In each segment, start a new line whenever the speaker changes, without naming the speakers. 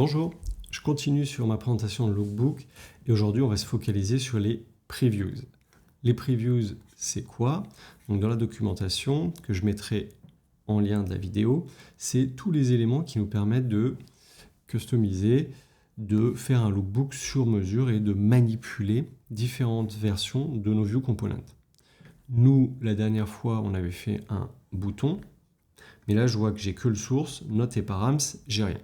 Bonjour, je continue sur ma présentation de Lookbook et aujourd'hui on va se focaliser sur les previews. Les previews, c'est quoi? Donc dans la documentation que je mettrai en lien de la vidéo, c'est tous les éléments qui nous permettent de customiser, de faire un lookbook sur mesure et de manipuler différentes versions de nos view components. Nous, la dernière fois, on avait fait un bouton, mais là je vois que j'ai que le source, note et params, j'ai rien.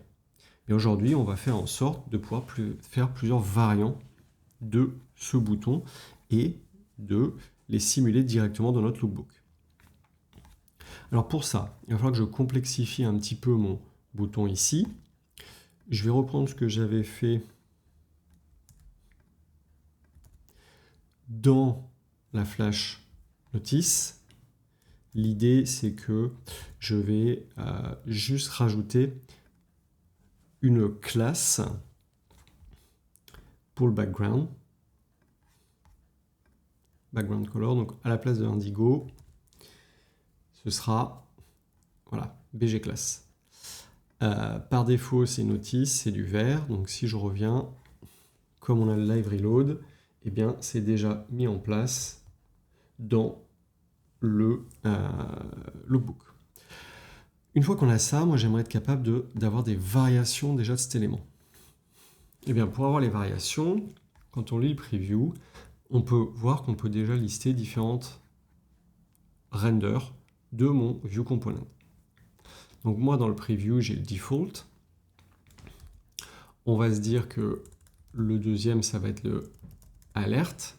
Et aujourd'hui, on va faire en sorte de pouvoir faire plusieurs variants de ce bouton et de les simuler directement dans notre lookbook. Alors pour ça, il va falloir que je complexifie un petit peu mon bouton ici. Je vais reprendre ce que j'avais fait dans la flash notice. L'idée, c'est que je vais juste rajouter une classe pour le background color. Donc à la place de indigo, ce sera voilà, BG class. Par défaut, c'est notice, c'est du vert. Donc si je reviens, comme on a le live reload, eh bien c'est déjà mis en place dans le lookbook. Une fois qu'on a ça, moi j'aimerais être capable d'avoir des variations déjà de cet élément. Eh bien pour avoir les variations, quand on lit le preview, on peut voir qu'on peut déjà lister différentes renders de mon view component. Donc moi dans le preview, j'ai le default. On va se dire que le deuxième, ça va être le alert,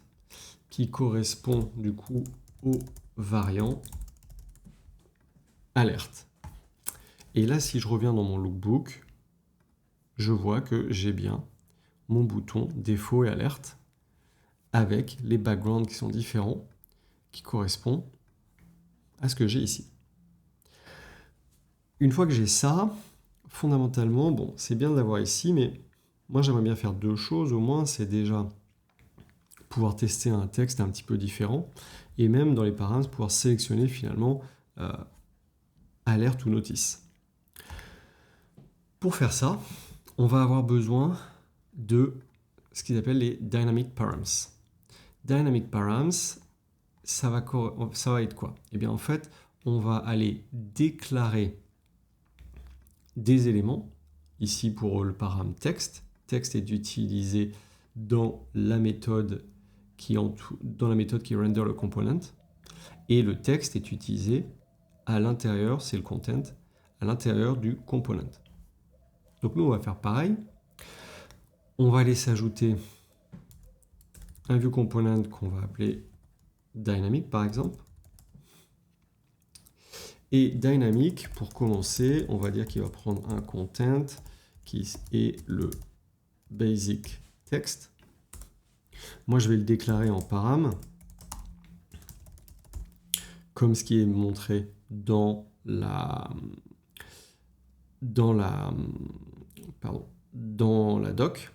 qui correspond du coup au variant alerte. Et là, si je reviens dans mon lookbook, je vois que j'ai bien mon bouton défaut et alerte avec les backgrounds qui sont différents, qui correspondent à ce que j'ai ici. Une fois que j'ai ça, fondamentalement, bon, c'est bien de l'avoir ici, mais moi j'aimerais bien faire deux choses au moins. C'est déjà pouvoir tester un texte un petit peu différent et même dans les paramètres pouvoir sélectionner finalement alerte ou notice. Pour faire ça, on va avoir besoin de ce qu'ils appellent les dynamic params. Dynamic params, ça va être quoi? Eh bien en fait, on va aller déclarer des éléments. Ici pour le param texte. Texte est utilisé dans la méthode qui render le component. Et le texte est utilisé à l'intérieur, c'est le content, à l'intérieur du component. Donc nous, on va faire pareil. On va aller s'ajouter un view component qu'on va appeler dynamic, par exemple. Et dynamic, pour commencer, on va dire qu'il va prendre un content qui est le basic text. Moi, je vais le déclarer en param, comme ce qui est montré dans la doc.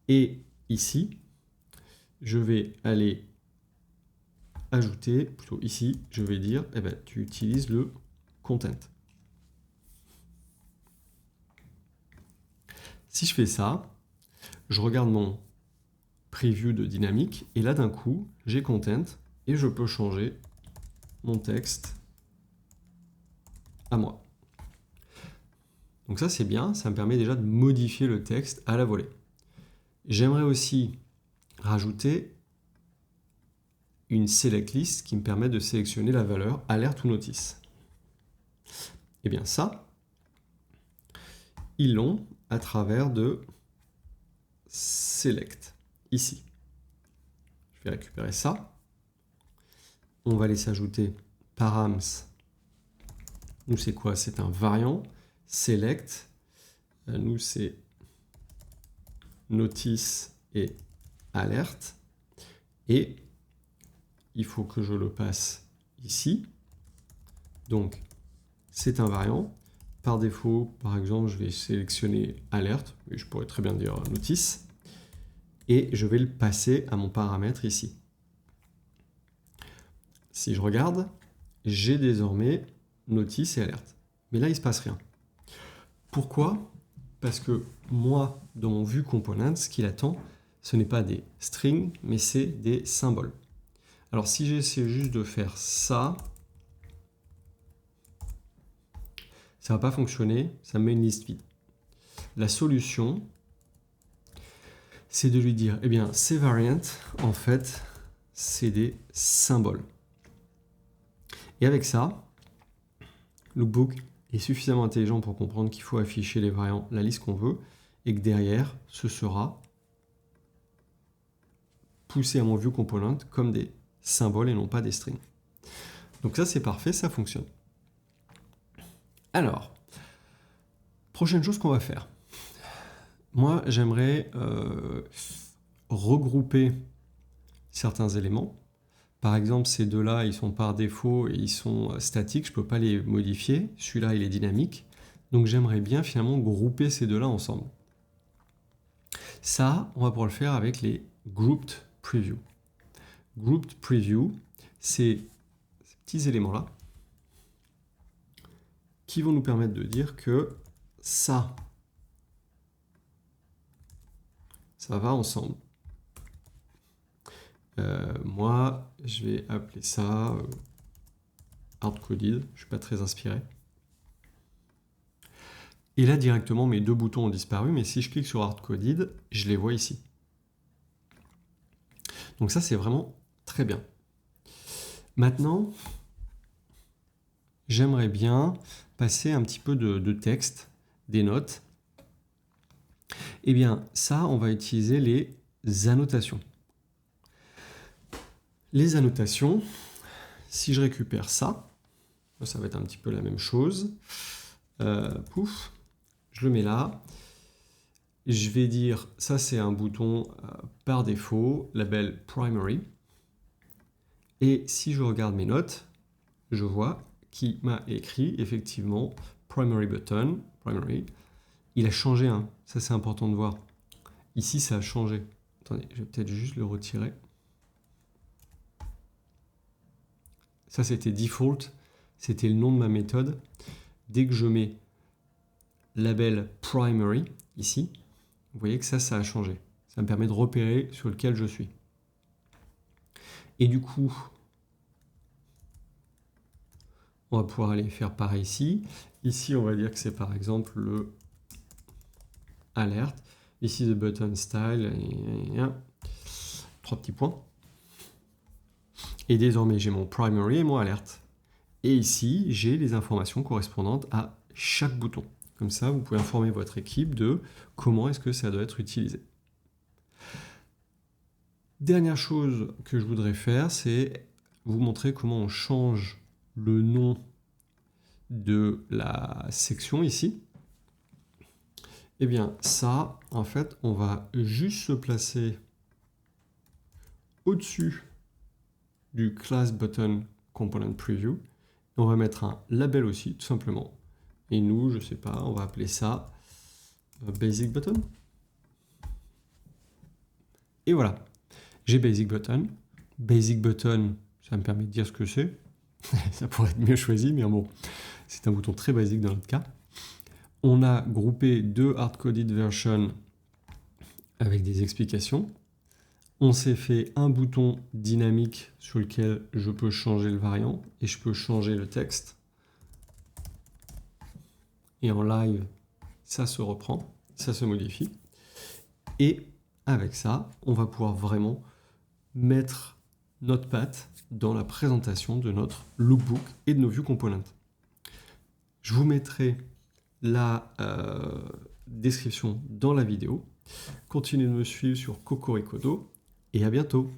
Et ici, je vais aller ajouter, plutôt ici, je vais dire, eh ben, tu utilises le content. Si je fais ça, je regarde mon preview de dynamique, et là d'un coup, j'ai content, et je peux changer mon texte à moi. Donc ça c'est bien, ça me permet déjà de modifier le texte à la volée. J'aimerais aussi rajouter une select list qui me permet de sélectionner la valeur alerte ou notice. Et bien ça, ils l'ont à travers de select, ici. Je vais récupérer ça. On va aller s'ajouter params. Nous c'est quoi? C'est un variant. Select, nous c'est notice et alerte. Et il faut que je le passe ici. Donc, c'est un variant. Par défaut, par exemple, je vais sélectionner alerte, mais je pourrais très bien dire notice. Et je vais le passer à mon paramètre ici. Si je regarde, j'ai désormais notice et alerte. Mais là, il ne se passe rien. Pourquoi? parce que moi, dans mon view component, ce qu'il attend, ce n'est pas des strings, mais c'est des symboles. Alors si j'essaie juste de faire ça, ça ne va pas fonctionner, ça me met une liste vide. La solution, c'est de lui dire, eh bien, ces variants, en fait, c'est des symboles. Et avec ça, Lookbook est suffisamment intelligent pour comprendre qu'il faut afficher les variants, la liste qu'on veut, et que derrière, ce sera poussé à mon view component comme des symboles et non pas des strings. Donc ça, c'est parfait, ça fonctionne. Alors, prochaine chose qu'on va faire. Moi, j'aimerais regrouper certains éléments. Par exemple, ces deux-là, ils sont par défaut et ils sont statiques, je ne peux pas les modifier. Celui-là, il est dynamique. Donc j'aimerais bien finalement grouper ces deux-là ensemble. Ça, on va pouvoir le faire avec les Grouped Preview. Grouped Preview, c'est ces petits éléments-là qui vont nous permettre de dire que ça va ensemble. Moi, je vais appeler ça hardcoded, je ne suis pas très inspiré. Et là, directement, mes deux boutons ont disparu, mais si je clique sur hardcoded, je les vois ici. Donc ça, c'est vraiment très bien. Maintenant, j'aimerais bien passer un petit peu de texte, des notes. Eh bien, ça, on va utiliser les annotations. Les annotations, si je récupère ça, ça va être un petit peu la même chose. Pouf, je le mets là. Je vais dire, ça c'est un bouton par défaut, label primary. Et si je regarde mes notes, je vois qu'il m'a écrit effectivement primary button, primary. Il a changé, hein. Ça c'est important de voir. Ici ça a changé. Attendez, je vais peut-être juste le retirer. Ça, c'était default, c'était le nom de ma méthode. Dès que je mets label primary, ici, vous voyez que ça a changé. Ça me permet de repérer sur lequel je suis. Et du coup, on va pouvoir aller faire pareil ici. Ici, on va dire que c'est par exemple le alert. Ici, the button style, et 3 petits points. Et désormais, j'ai mon primary et mon alert. Et ici, j'ai les informations correspondantes à chaque bouton. Comme ça, vous pouvez informer votre équipe de comment est-ce que ça doit être utilisé. Dernière chose que je voudrais faire, c'est vous montrer comment on change le nom de la section ici. Eh bien, ça, en fait, on va juste se placer au-dessus du class button component preview. On va mettre un label aussi, tout simplement. Et nous, je sais pas, on va appeler ça basic button. Et voilà, j'ai basic button. Basic button, ça me permet de dire ce que c'est. Ça pourrait être mieux choisi, mais bon, c'est un bouton très basique dans notre cas. On a groupé deux hardcoded versions avec des explications. On s'est fait un bouton dynamique sur lequel je peux changer le variant et je peux changer le texte. Et en live, ça se reprend, ça se modifie. Et avec ça, on va pouvoir vraiment mettre notre patte dans la présentation de notre lookbook et de nos view components. Je vous mettrai la description dans la vidéo. Continuez de me suivre sur Cocoricodo et à bientôt.